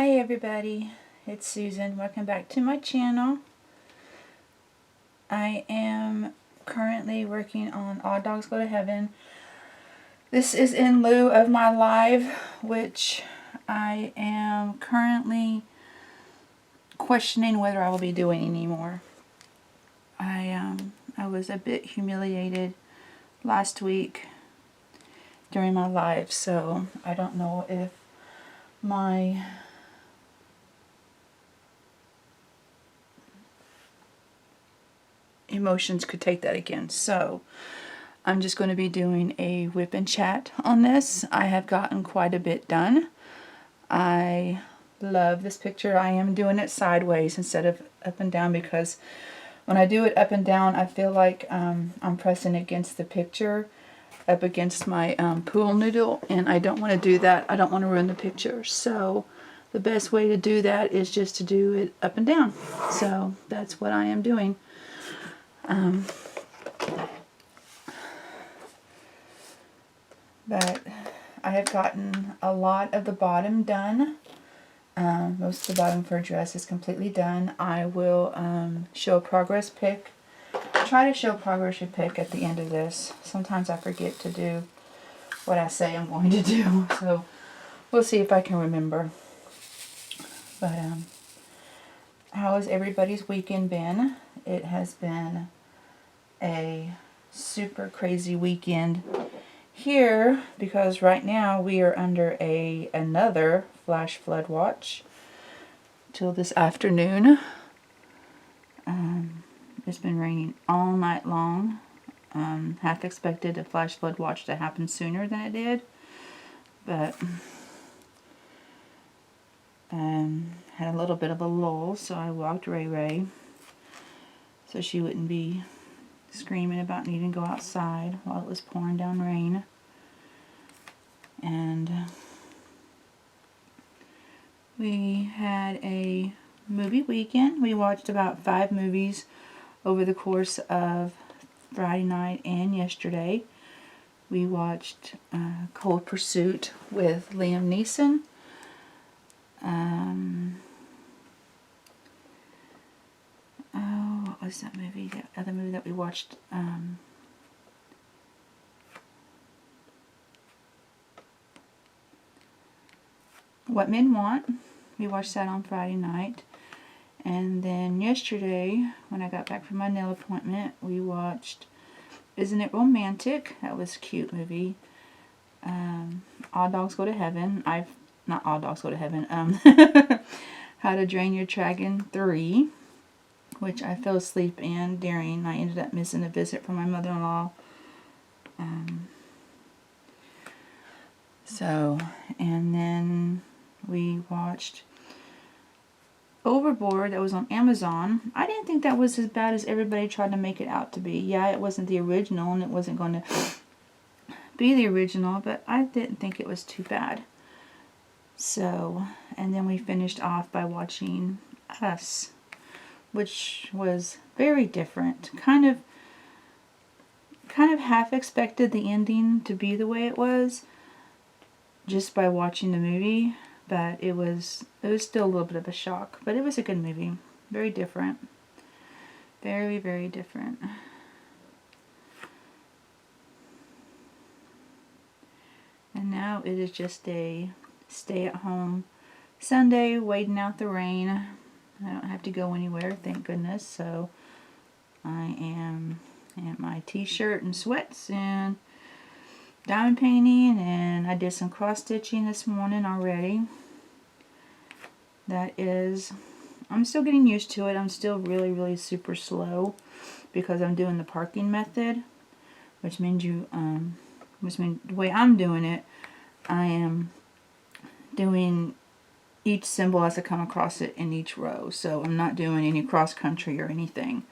Hi everybody, it's Susan. Welcome back to my channel. I am currently working on All Dogs Go to Heaven. This is in lieu of my live, which I am currently questioning whether I will be doing anymore. I was a bit humiliated last week during my live, so I don't know if my emotions could take that again. So I'm just going to be doing a whip and chat on this. I have gotten quite a bit done. I love this picture. I am doing it sideways instead of up and down because when I do it up and down, I feel like I'm pressing against the picture, up against my pool noodle, and I don't want to do that. I don't want to ruin the picture. So the best way to do that is just to do it up and down. So that's what I am doing. But I have gotten a lot of the bottom done. Most of the bottom for a dress is completely done. I will show a progress pic. Try to show a progress pic at the end of this. Sometimes I forget to do what I say I'm going to do. So we'll see if I can remember. But how has everybody's weekend been? It has been a super crazy weekend here because right now we are under another flash flood watch till this afternoon. It's been raining all night long. Half expected a flash flood watch to happen sooner than it did, but had a little bit of a lull, so I walked Ray Ray so she wouldn't be screaming about needing to go outside while it was pouring down rain. And we had a movie weekend. We watched about 5 movies over the course of Friday night and yesterday. We watched Cold Pursuit with Liam Neeson. What was that movie? The other movie that we watched? What Men Want. We watched that on Friday night. And then yesterday, when I got back from my nail appointment, we watched Isn't It Romantic? That was a cute movie. All Dogs Go to Heaven. Not All Dogs Go to Heaven. How to Drain Your Dragon 3, which I fell asleep in during. I ended up missing a visit from my mother-in-law. And then we watched Overboard, that was on Amazon. I didn't think that was as bad as everybody tried to make it out to be. Yeah, it wasn't the original, and it wasn't going to be the original, but I didn't think it was too bad. So, and then we finished off by watching Us, which was very different. Kind of half expected the ending to be the way it was just by watching the movie, but it was still a little bit of a shock. But it was a good movie. Very different. Very, very different. And now it is just a stay-at-home Sunday, waiting out the rain. I don't have to go anywhere, thank goodness. So I am in my t-shirt and sweats and diamond painting, and I did some cross stitching this morning already. I'm still getting used to it. I'm still really, really super slow because I'm doing the parking method, which means the way I'm doing it, I am doing each symbol as I come across it in each row. So I'm not doing any cross country or anything.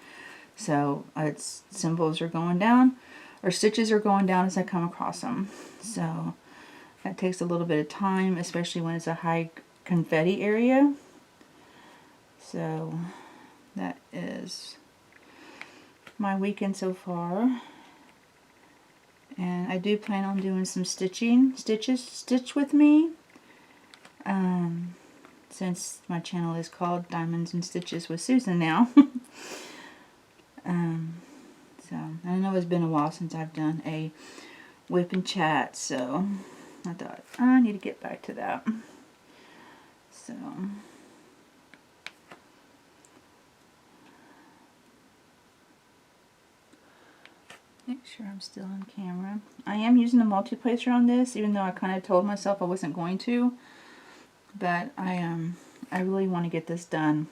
So it's symbols are going down, or stitches are going down as I come across them. So that takes a little bit of time, especially when it's a high confetti area. So that is my weekend so far. And I do plan on doing some stitch with me. since my channel is called Diamonds and Stitches with Susan now. So I know it's been a while since I've done a whip and chat, so I thought I need to get back to that. So make sure I'm still on camera. I am using a multi-placer on this, even though I kind of told myself I wasn't going to. But I really want to get this done.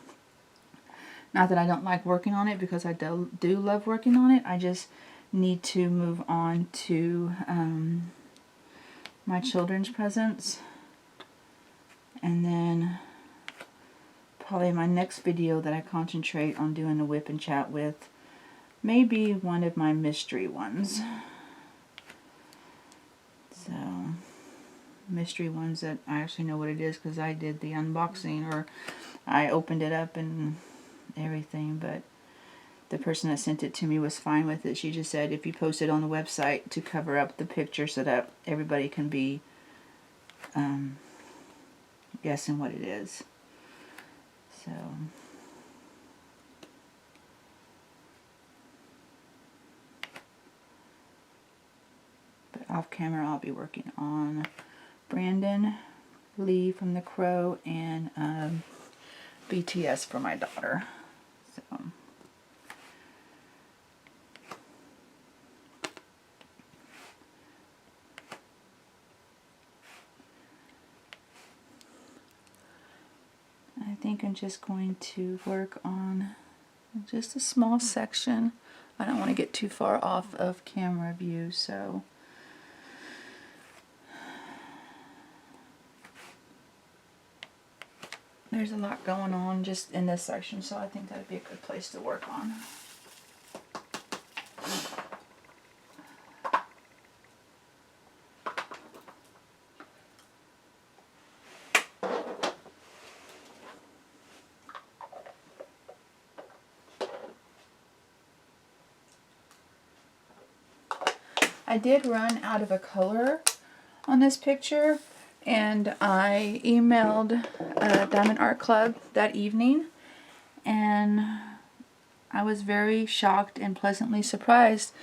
Not that I don't like working on it, because I do love working on it. I just need to move on to my children's presents. And then probably my next video that I concentrate on doing a whip and chat with, maybe one of my mystery ones. So, mystery ones that I actually know what it is, because I did the unboxing, or I opened it up and everything, but the person that sent it to me was fine with it. She just said if you post it on the website to cover up the picture so that everybody can be guessing what it is. So but off camera I'll be working on Brandon, Lee from The Crow, and BTS for my daughter. So I think I'm just going to work on just a small section. I don't want to get too far off of camera view, so there's a lot going on just in this section, so I think that would be a good place to work on. I did run out of a color on this picture, and I emailed Diamond Art Club that evening, and I was very shocked and pleasantly surprised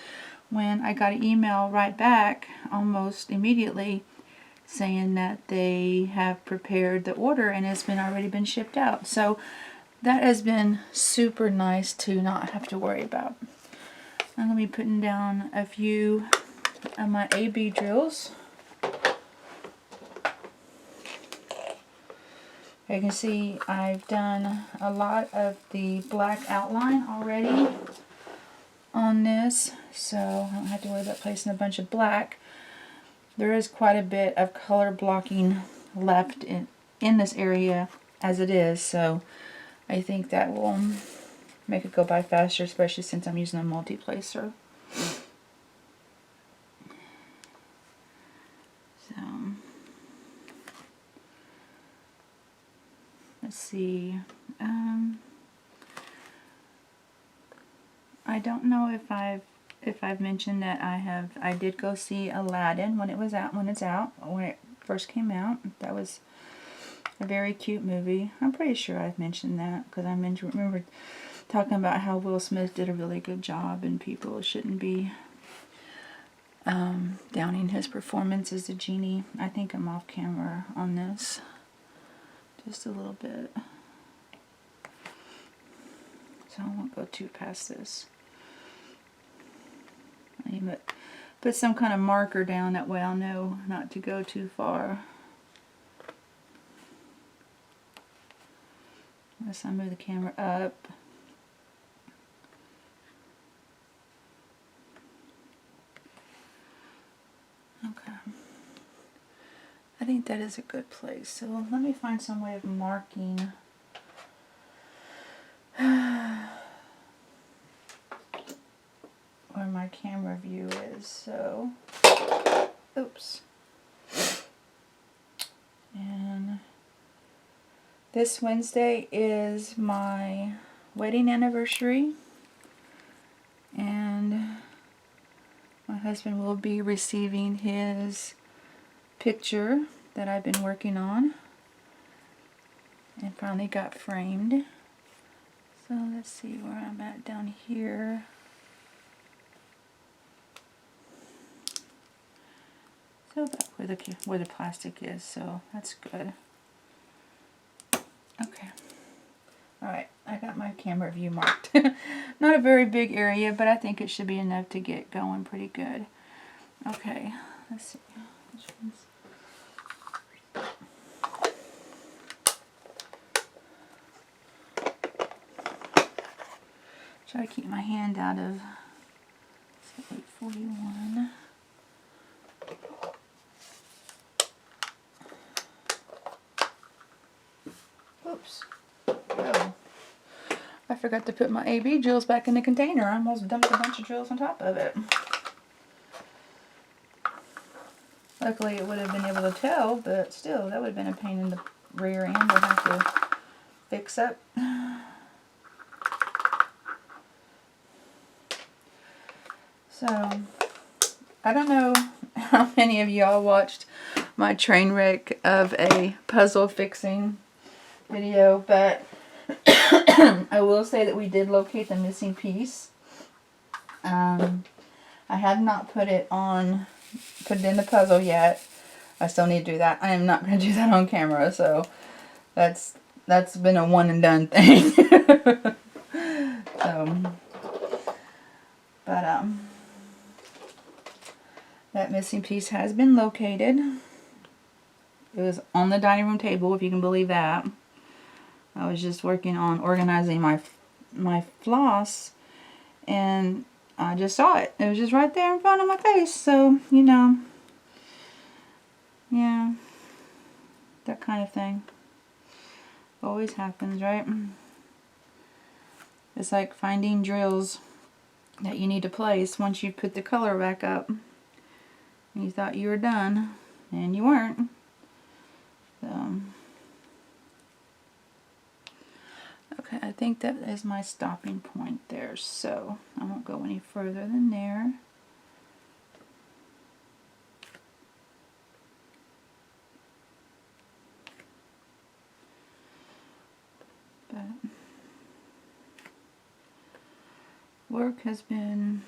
when I got an email right back almost immediately saying that they have prepared the order and it's already been shipped out. So that has been super nice to not have to worry about. I'm going to be putting down a few of my AB drills. You can see I've done a lot of the black outline already on this, so I don't have to worry about placing a bunch of black. There is quite a bit of color blocking left in this area as it is, so I think that will make it go by faster, especially since I'm using a multi-placer. So let's see. I don't know if I've mentioned that I did go see Aladdin when it first came out. That was a very cute movie. I'm pretty sure I've mentioned that, because I remember talking about how Will Smith did a really good job and people shouldn't be downing his performance as the genie. I think I'm off camera on this just a little bit, so I won't go too past this. I need to put some kind of marker down, that way I'll know not to go too far. Unless I move the camera up. Okay. I think that is a good place. So let me find some way of marking where my camera view is. So, oops. And this Wednesday is my wedding anniversary, and my husband will be receiving his picture that I've been working on. It finally got framed. So let's see where I'm at down here. So about where the plastic is, so that's good. Okay. Alright, I got my camera view marked. Not a very big area, but I think it should be enough to get going pretty good. Okay, let's see. Which one's... Try to keep my hand out of 841. Oops. Oh. I forgot to put my AB drills back in the container. I almost dumped a bunch of drills on top of it. Luckily it would have been able to tell, but still, that would have been a pain in the rear end to have to fix up. So, I don't know how many of y'all watched my train wreck of a puzzle fixing video, but I will say that we did locate the missing piece. I have not put it in the puzzle yet. I still need to do that. I am not going to do that on camera, so that's been a one and done thing. So, but that missing piece has been located. It was on the dining room table, if you can believe that. I was just working on organizing my floss, and I just saw it. It was just right there in front of my face. So, you know, yeah, that kind of thing always happens, right? It's like finding drills that you need to place once you put the color back up. You thought you were done, and you weren't. So, okay, I think that is my stopping point there, so I won't go any further than there. But work has been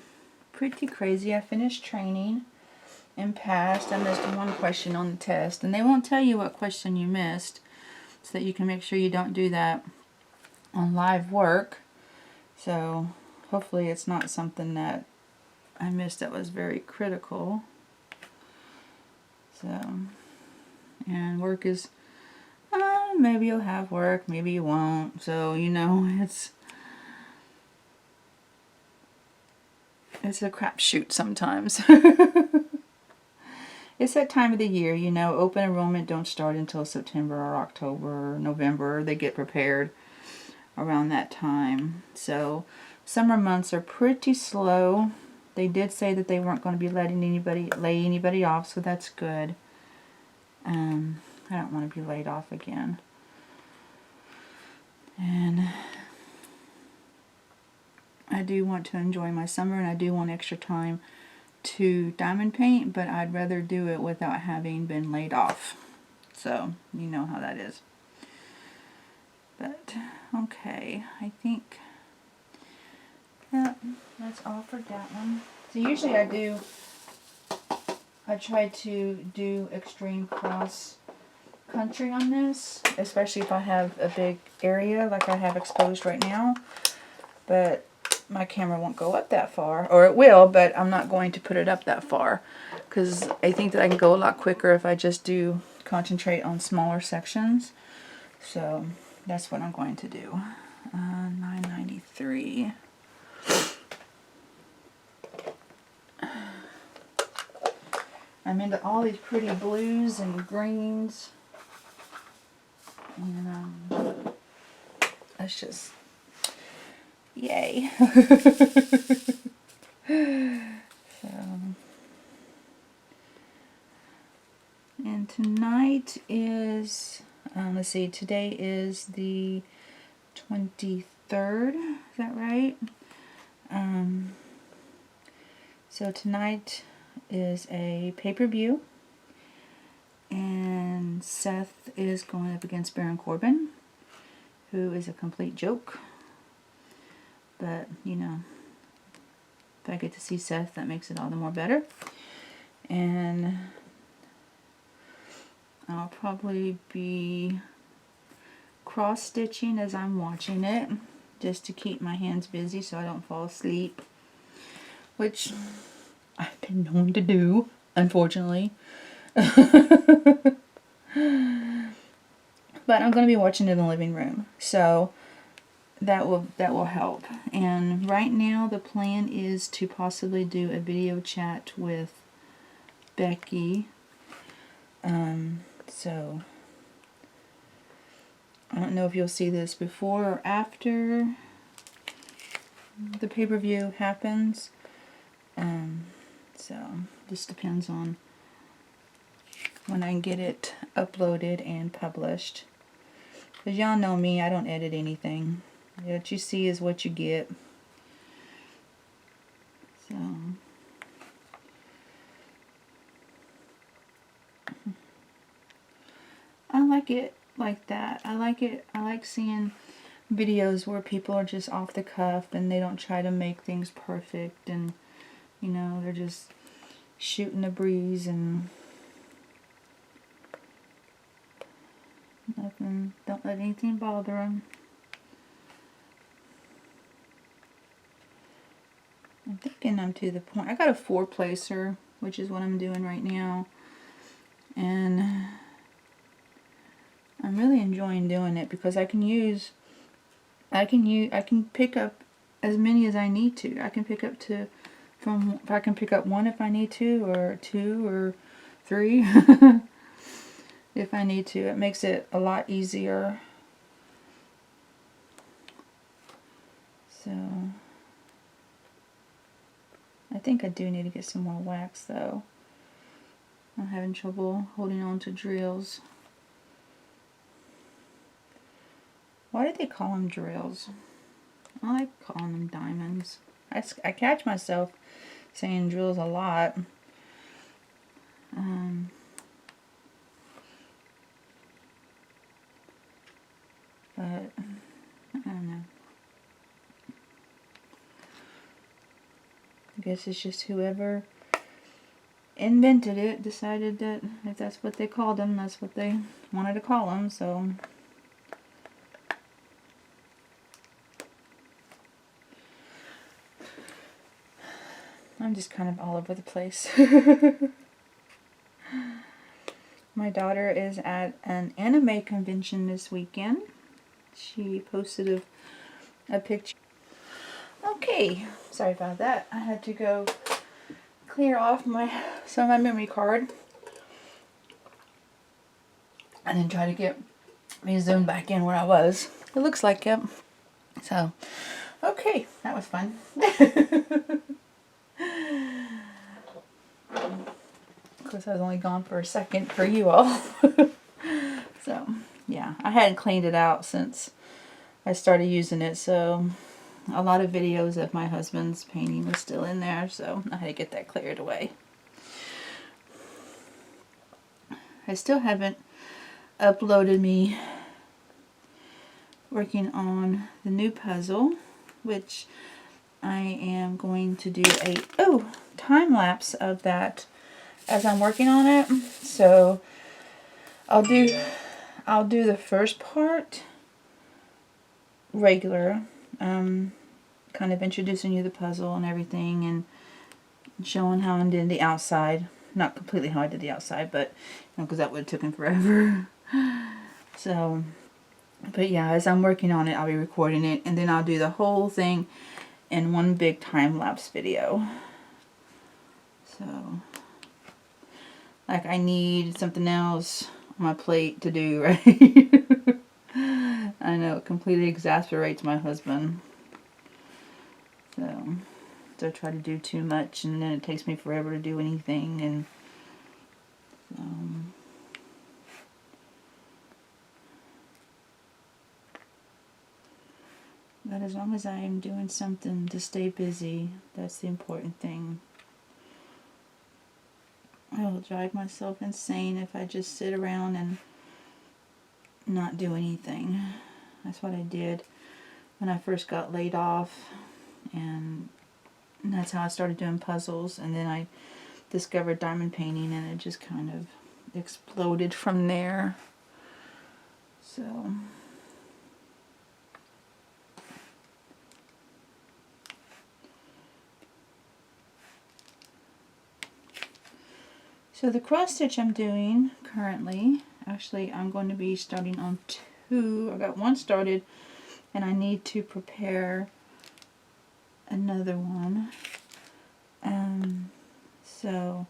pretty crazy. I finished training and passed. I missed one question on the test, and they won't tell you what question you missed, so that you can make sure you don't do that on live work. So hopefully it's not something that I missed that was very critical. So, and work is, maybe you'll have work, maybe you won't. So, you know, it's a crapshoot sometimes. It's that time of the year, you know, open enrollment don't start until September or October or November. They get prepared around that time. So summer months are pretty slow. They did say that they weren't going to be letting lay anybody off, so that's good. I don't want to be laid off again. And I do want to enjoy my summer, and I do want extra time to diamond paint, but I'd rather do it without having been laid off. So, you know how that is. But, okay, I think that's all for that one. So usually I try to do extreme cross country on this, especially if I have a big area like I have exposed right now. But my camera won't go up that far, or it will, but I'm not going to put it up that far because I think that I can go a lot quicker if I just concentrate on smaller sections. So that's what I'm going to do. 993. I'm into all these pretty blues and greens, and that's just yay. So, and tonight is, let's see, today is the 23rd, is that right? So tonight is a pay-per-view, and Seth is going up against Baron Corbin. who is a complete joke. But, you know, if I get to see Seth, that makes it all the more better. And I'll probably be cross-stitching as I'm watching it, just to keep my hands busy so I don't fall asleep, which I've been known to do, unfortunately. But I'm going to be watching it in the living room, so that will help. And right now the plan is to possibly do a video chat with Becky. So I don't know if you'll see this before or after the pay-per-view happens. So just depends on when I can get it uploaded and published. Because y'all know me, I don't edit anything. What you see is what you get. So I like it like that. I like seeing videos where people are just off the cuff and they don't try to make things perfect, and you know, they're just shooting the breeze and nothing, don't let anything bother them. I'm thinking I'm to the point. I got a 4-placer, which is what I'm doing right now, and I'm really enjoying doing it because I can pick up as many as I need to. I can pick up I can pick up 1 if I need to, or 2 or 3 if I need to. It makes it a lot easier. So I think I do need to get some more wax though. I'm having trouble holding on to drills. Why do they call them drills? I like calling them diamonds. I catch myself saying drills a lot. But I don't know. I guess it's just whoever invented it decided that if that's what they called them, that's what they wanted to call them. So I'm just kind of all over the place. My daughter is at an anime convention this weekend. She posted a picture. Okay, sorry about that. I had to go clear off some of my memory card and then try to get me zoomed back in where I was. It looks like it. So, okay, that was fun. Of course, I was only gone for a second for you all. So, yeah, I hadn't cleaned it out since I started using it, so a lot of videos of my husband's painting was still in there, so I had to get that cleared away. I still haven't uploaded me working on the new puzzle, which I am going to do a time lapse of that as I'm working on it. So I'll do the first part regular, kind of introducing you to the puzzle and everything, and showing how I did the outside. Not completely how I did the outside, but because that would have taken forever. So, but yeah, as I'm working on it, I'll be recording it, and then I'll do the whole thing in one big time-lapse video. So, like, I need something else on my plate to do, right? I know, it completely exasperates my husband. So I try to do too much, and then it takes me forever to do anything, and but as long as I am doing something to stay busy, that's the important thing. I will drive myself insane if I just sit around and not do anything. That's what I did when I first got laid off, and that's how I started doing puzzles. And then I discovered diamond painting, and it just kind of exploded from there. So the cross stitch I'm doing currently, actually I'm going to be starting on 2. I got 1 started, and I need to prepare another one. So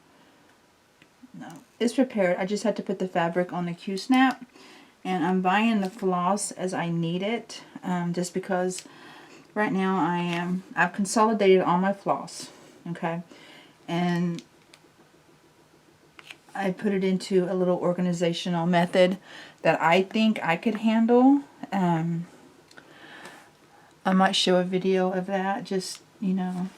no, it's prepared. I just had to put the fabric on the Q-snap, and I'm buying the floss as I need it, just because right now I've consolidated all my floss, okay, and I put it into a little organizational method that I think I could handle. I might show a video of that, just, you know,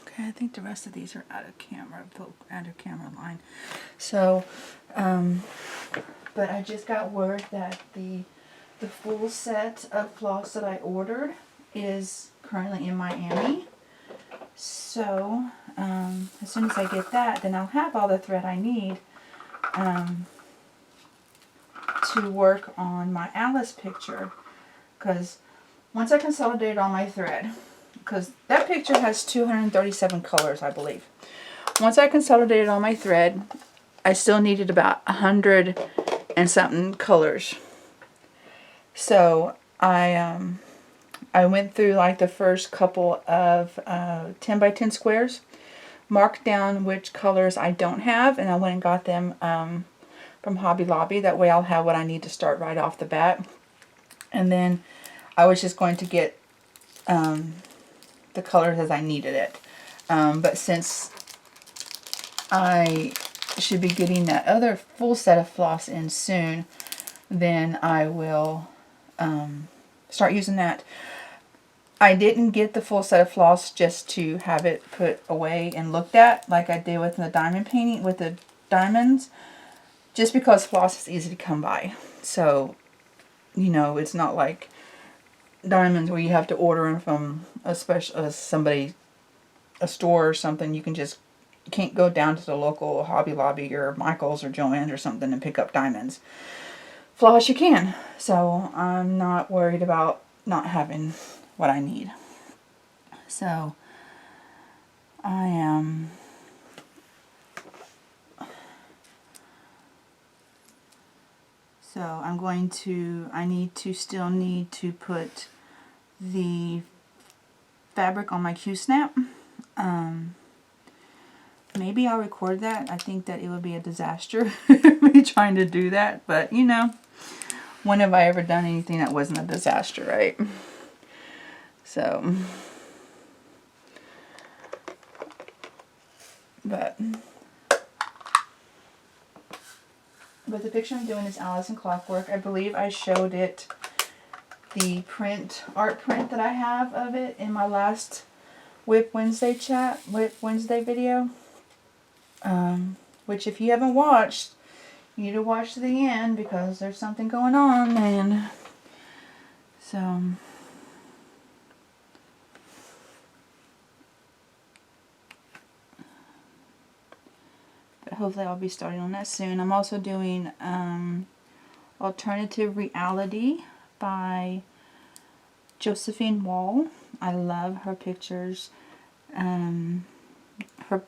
okay, I think the rest of these are out of camera line. So, but I just got word that the full set of floss that I ordered is currently in Miami. So, as soon as I get that, then I'll have all the thread I need to work on my Alice picture. Because once I consolidated all my thread, because that picture has 237 colors, I believe. Once I consolidated all my thread, I still needed about 100 and something colors. So I went through like the first couple of 10 by 10 squares, marked down which colors I don't have, and I went and got them from Hobby Lobby. That way I'll have what I need to start right off the bat. And then I was just going to get the colors as I needed it. But since I should be getting that other full set of floss in soon, then I will start using that. I didn't get the full set of floss just to have it put away and looked at like I did with the diamond painting, with the diamonds, just because floss is easy to come by. So, you know, it's not like diamonds where you have to order them from a store or something. You can't go down to the local Hobby Lobby or Michael's or Joann's or something and pick up diamonds. Floss you can. So I'm not worried about not having what I need. So I am still need to put the fabric on my Q-snap. Maybe I'll record that. I think that it would be a disaster me trying to do that, but you know, when have I ever done anything that wasn't a disaster, right? So, but the picture I'm doing is Alice in Clockwork. I believe I showed it, the art print that I have of it in my last Whip Wednesday video. Which if you haven't watched, you need to watch to the end because there's something going on, and so but hopefully I'll be starting on that soon. I'm also doing Alternative Reality by Josephine Wall. I love her pictures.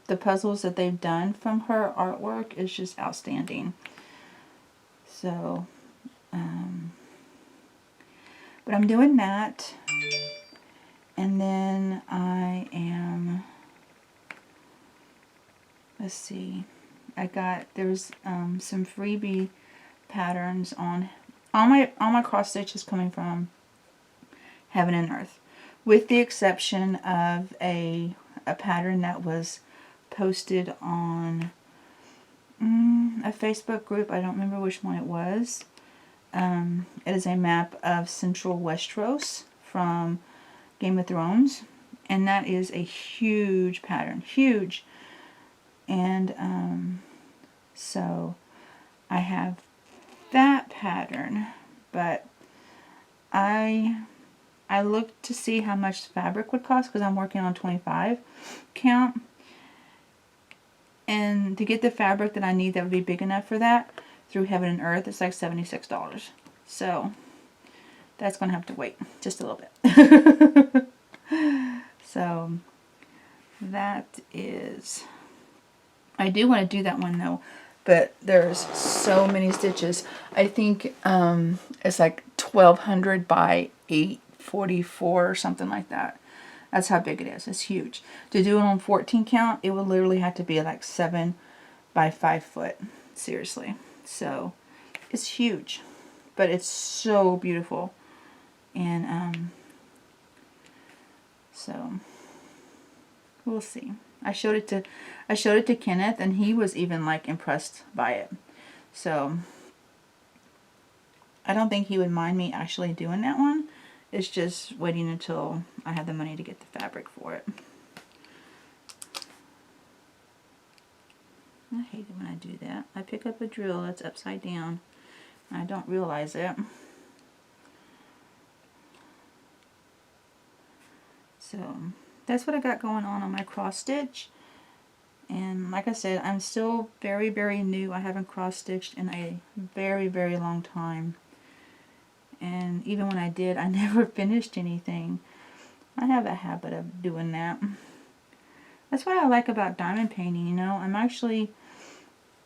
The puzzles that they've done from her artwork is just outstanding. So, but I'm doing that, and then I am, let's see, there's some freebie patterns on all my cross stitches coming from Heaven and Earth, with the exception of a pattern that was posted on a Facebook group. I don't remember which one it was. It is a map of Central Westeros from Game of Thrones, and that is a huge pattern, huge. And so I have that pattern, but I looked to see how much fabric would cost because I'm working on 25 count. And to get the fabric that I need that would be big enough for that, through Heaven and Earth, it's like $76. So that's going to have to wait just a little bit. So that is, I do want to do that one though, but there's so many stitches. I think it's like 1200 by 844 or something like that. That's how big it is. It's huge. To do it on 14 count, it would literally have to be like 7 by 5 foot. Seriously. So it's huge, but it's so beautiful. And so we'll see. I showed it to Kenneth, and he was even like impressed by it. So I don't think he would mind me actually doing that one. It's just waiting until I have the money to get the fabric for it. I hate it when I do that. I pick up a drill that's upside down. I don't realize it. So that's what I got going on my cross stitch. And like I said, I'm still very, very new. I haven't cross stitched in a very, very long time. And even when I did, I never finished anything. I have a habit of doing that. That's what I like about diamond painting, you know.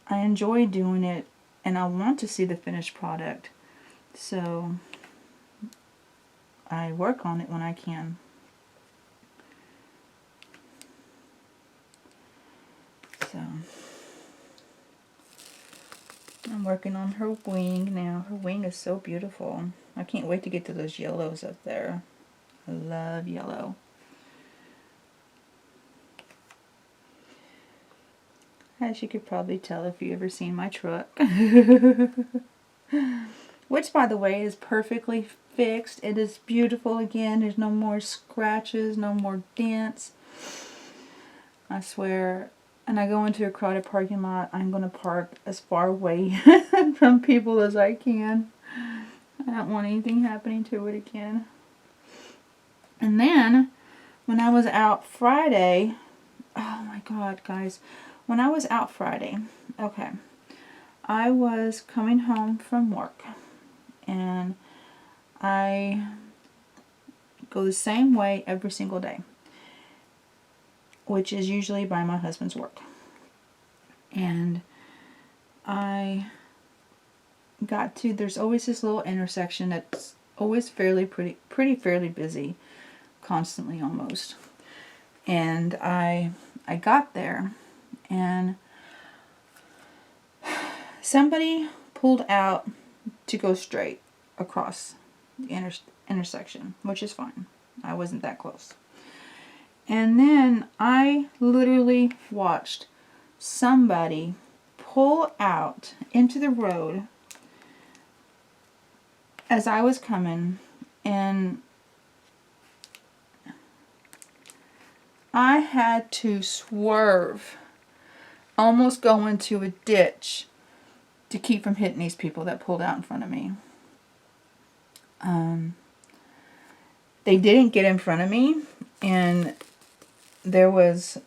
I enjoy doing it, and I want to see the finished product. So I work on it when I can. So I'm working on her wing now. Her wing is so beautiful. I can't wait to get to those yellows up there. I love yellow. As you could probably tell if you ever seen my truck. Which, by the way, is perfectly fixed. It is beautiful again. There's no more scratches, no more dents. I swear. And I go into a crowded parking lot, I'm going to park as far away from people as I can. I don't want anything happening to it again. And then, when I was out Friday, oh my God, guys. When I was out Friday, okay, I was coming home from work. And I go the same way every single day, which is usually by my husband's work. And I got to, there's always this little intersection that's always fairly fairly busy, constantly almost. And I got there, and somebody pulled out to go straight across the intersection, which is fine. I wasn't that close. And then I literally watched somebody pull out into the road as I was coming, and I had to swerve, almost go into a ditch to keep from hitting these people that pulled out in front of me. They didn't get in front of me, and there was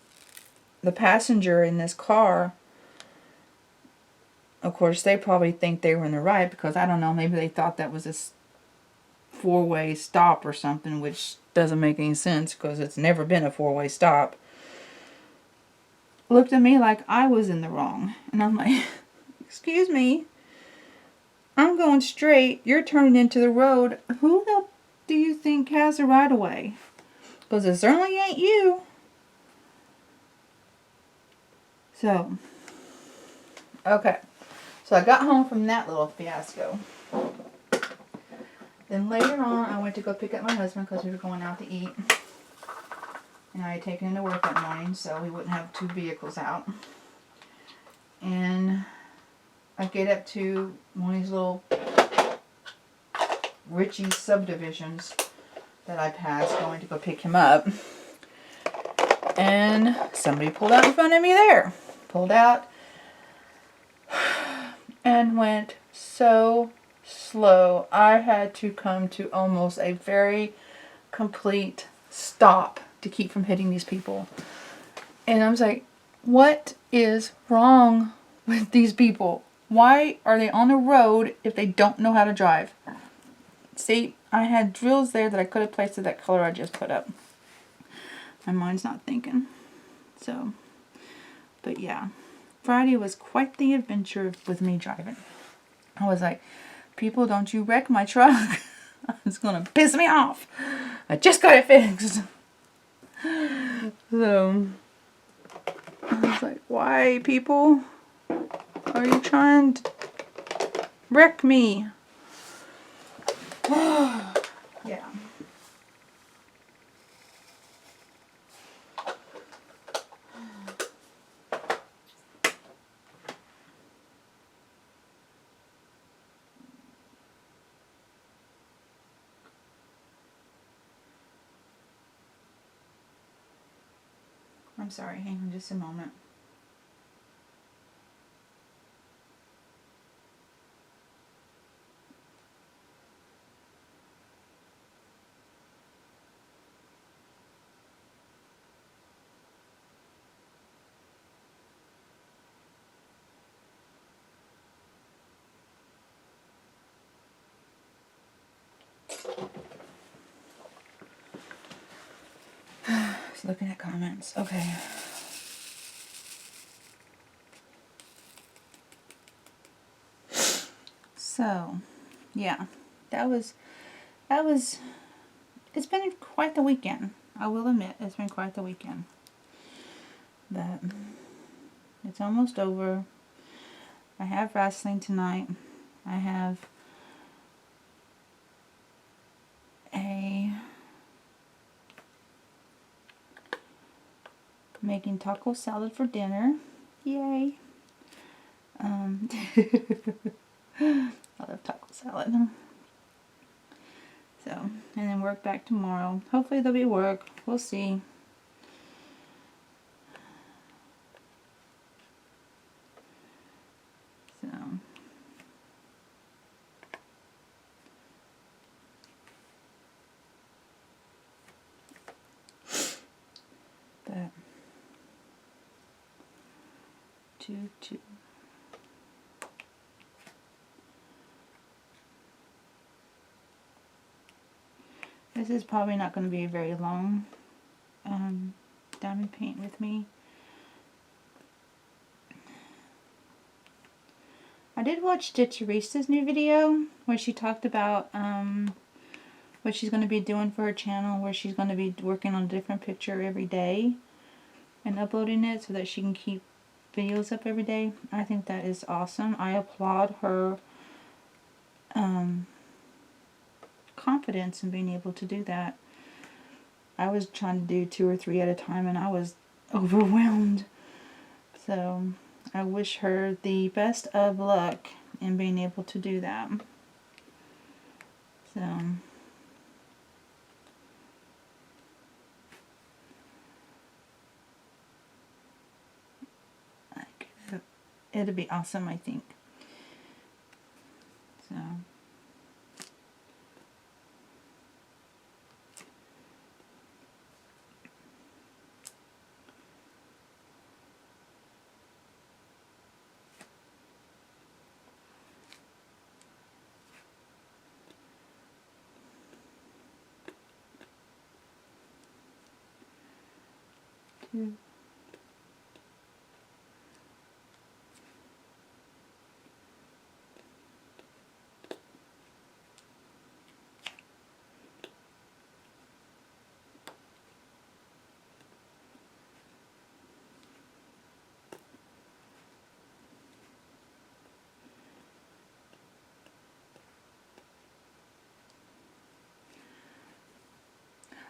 the passenger in this car. Of course, they probably think they were in the right, because I don't know, maybe they thought that was a four-way stop or something, which doesn't make any sense because it's never been a four-way stop. Looked at me like I was in the wrong, and I'm like, excuse me, I'm going straight, you're turning into the road. Who the do you think has the right of way? Because it certainly ain't you. So, okay. So I got home from that little fiasco. Then later on, I went to go pick up my husband because we were going out to eat. And I had taken him to work that morning, so we wouldn't have two vehicles out. And I get up to one of these little Ritchie subdivisions that I passed going to go pick him up. And somebody pulled out in front of me there. pulled out and went so slow. I had to come to almost a very complete stop to keep from hitting these people. And I was like, what is wrong with these people? Why are they on the road if they don't know how to drive? See, I had drills there that I could have placed at that color I just put up. My mind's not thinking. So, but yeah. Friday was quite the adventure with me driving. I was like, people, don't you wreck my truck. It's going to piss me off. I just got it fixed. So, I was like, why, people? Are you trying to wreck me? Yeah. I'm sorry, hang on just a moment. Just looking at comments. Okay. So, yeah. It's been quite the weekend. I will admit, it's been quite the weekend. But it's almost over. I have wrestling tonight. I have making taco salad for dinner. Yay. I love taco salad. So, and then work back tomorrow. Hopefully there'll be work. We'll see. So, but 2. This is probably not going to be very long diamond paint with me. I did watch Stitcherista's new video where she talked about what she's going to be doing for her channel, where she's going to be working on a different picture every day and uploading it so that she can keep videos up every day. I think that is awesome. I applaud her confidence in being able to do that. I was trying to do 2 or 3 at a time and I was overwhelmed. So I wish her the best of luck in being able to do that. So it'll be awesome, I think. So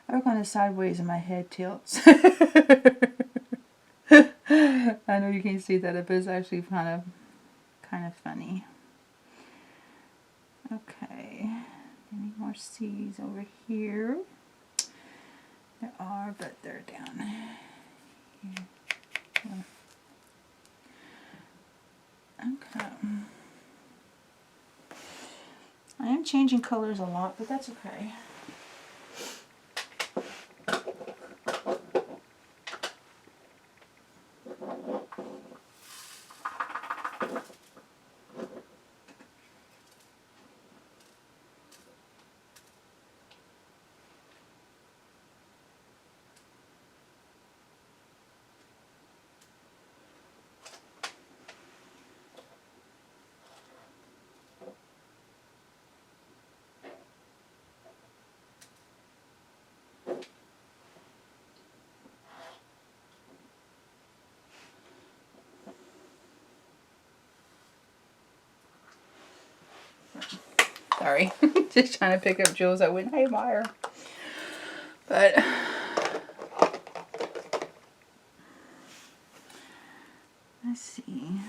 I work on it sideways and my head tilts. I know you can't see that, but it's actually kind of funny. Okay, any more C's over here? There are, but they're down here. Okay. I am changing colors a lot, but that's okay. Sorry, just trying to pick up jewels that went haywire. But let's see.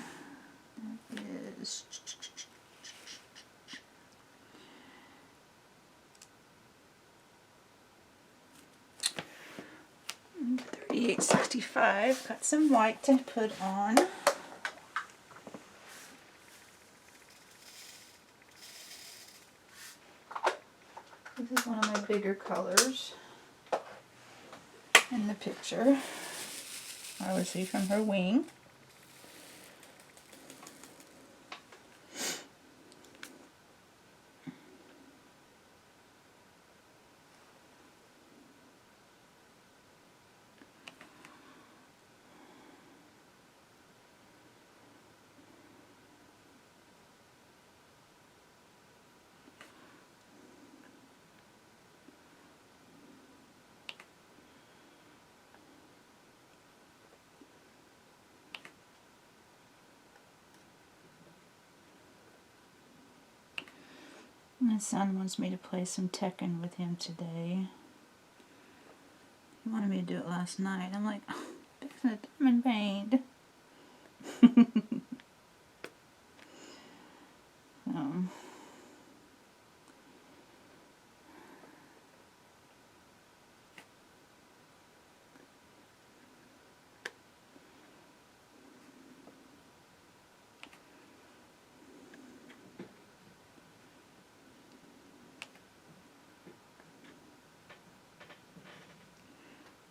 That is 38.65. Got some white to put on. This is one of my bigger colors in the picture. I would see from her wing. My son wants me to play some Tekken with him today. He wanted me to do it last night. I'm like, oh, fixing a diamond paint.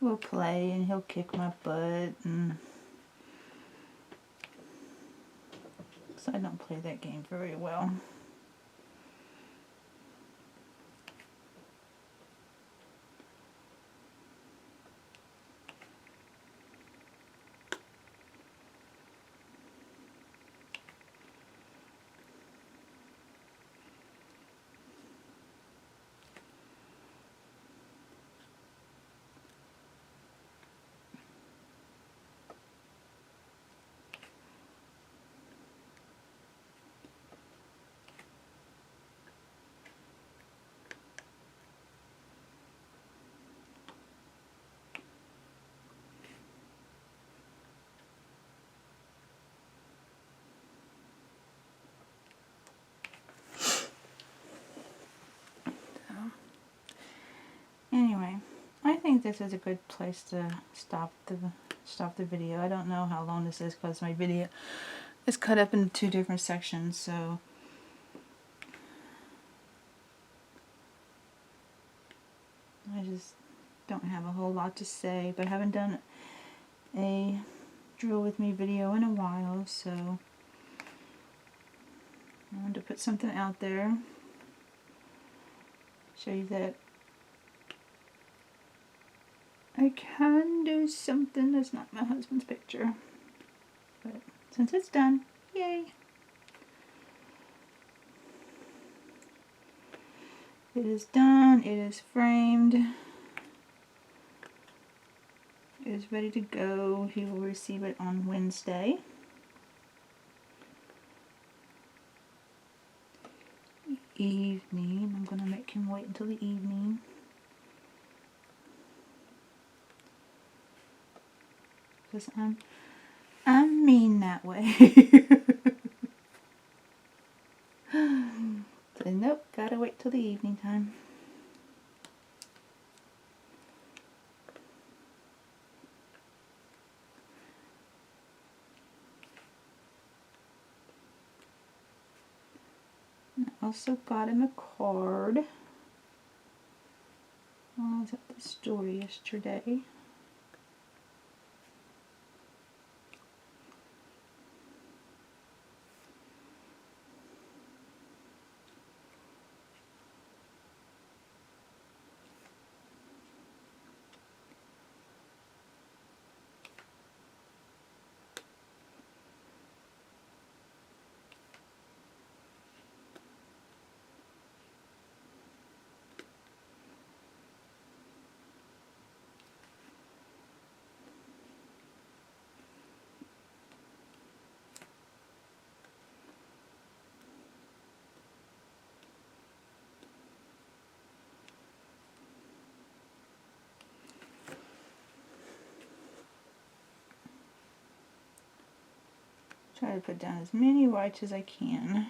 We'll play and he'll kick my butt, and so I don't play that game very well. Anyway, I think this is a good place to stop the video. I don't know how long this is because my video is cut up into 2 different sections, so I just don't have a whole lot to say, but I haven't done a drill with me video in a while, so I wanted to put something out there, show you that I can do something that's not my husband's picture. But since it's done, yay! It is done, it is framed, it is ready to go. He will receive it on Wednesday. Evening. I'm going to make him wait until the evening. Because I'm mean that way. So nope, gotta wait till the evening time. also got him a card. I was at the store yesterday. Try to put down as many whites as I can.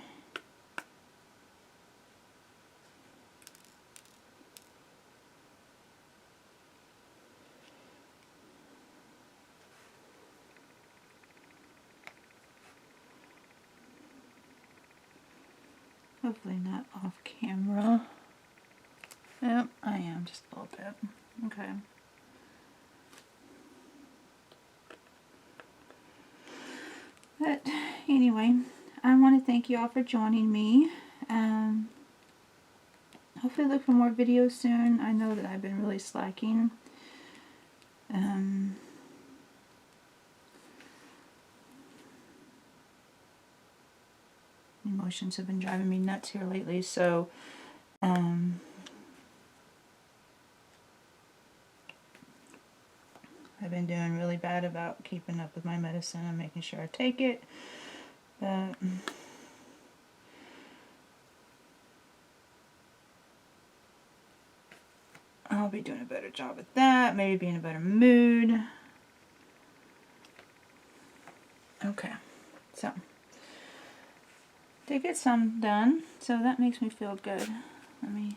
Hopefully not off camera. Yep, I am just a little bit. Okay. But anyway, I want to thank you all for joining me. Hopefully look for more videos soon. I know that I've been really slacking. Emotions have been driving me nuts here lately, so I've been doing really bad about keeping up with my medicine and making sure I take it. But I'll be doing a better job with that. Maybe be in a better mood. Okay, so did get some done, so that makes me feel good. Let me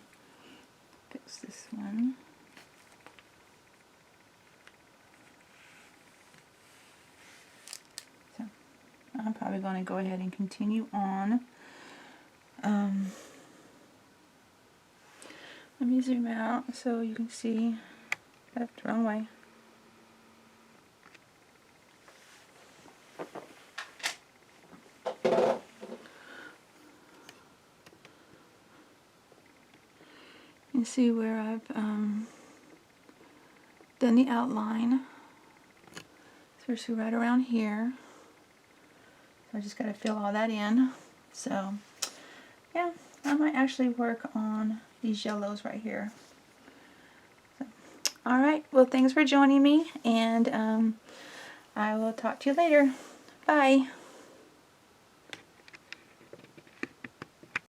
fix this one. So I'm probably going to go ahead and continue on. Let me zoom out so you can see. That's the wrong way. You see where I've done the outline, especially right around here. So I just got to fill all that in. So yeah, I might actually work on these yellows right here. So, all right, well, thanks for joining me, and I will talk to you later. Bye.